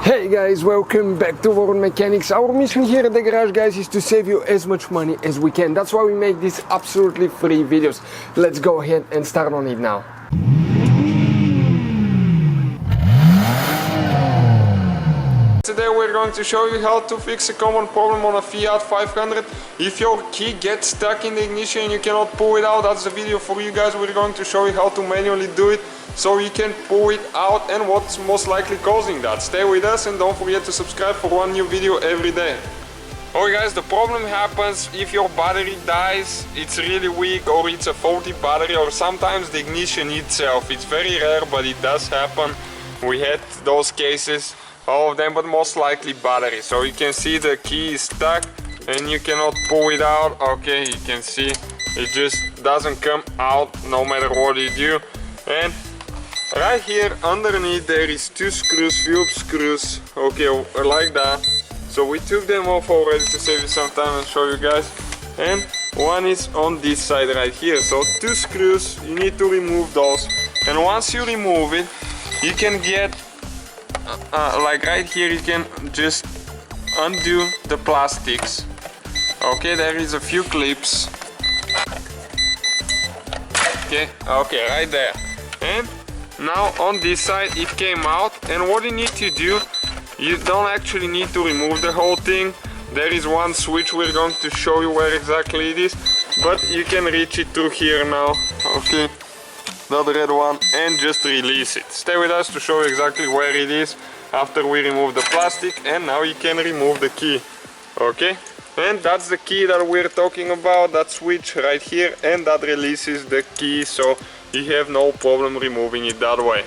Hey guys, welcome back to WONT Mechanics. Our mission here at the garage, guys, is to save you as much money as we can. That's why we make these absolutely free videos. Let's go ahead and start on it now. Today we're going to show you how to fix a common problem on a Fiat 500. If your key gets stuck in the ignition and you cannot pull it out, that's the video for you guys. We're going to show you how to manually do it so you can pull it out and what's most likely causing that. Stay with us and don't forget to subscribe for one new video every day. Alright guys, the problem happens if your battery dies, it's really weak, or it's a faulty battery, or sometimes the ignition itself. It's very rare, but it does happen. We had those cases, all of them, but most likely battery. So you can see the key is stuck and you cannot pull it out. Okay, you can see it just doesn't come out no matter what you do. And right here underneath there is two screws, Phillips screws, okay, like that. So we took them off already to save you some time and show you guys. And one is on this side right here. So two screws, you need to remove those. And once you remove it, you can get like right here, you can just undo the plastics. Okay, there is a few clips. Okay, right there. And now on this side it came out, and what you need to do, you don't actually need to remove the whole thing. There is one switch, we're going to show you where exactly it is, but you can reach it through here now. Okay, that red one, and just release it. Stay with us to show you exactly where it is after we remove the plastic, and now you can remove the key. Okay, and that's the key that we're talking about, that switch right here, and that releases the key, so you have no problem removing it that way.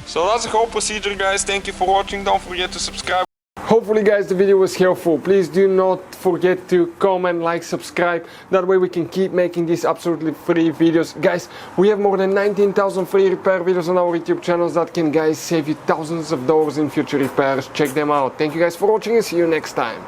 So that's the whole procedure, guys. Thank you for watching. Don't forget to subscribe. Hopefully guys the video was helpful. Please do not forget to comment, like, subscribe. That way we can keep making these absolutely free videos. Guys, we have more than 19,000 free repair videos on our YouTube channels that can, guys, save you thousands of dollars in future repairs. Check them out. Thank you guys for watching and see you next time.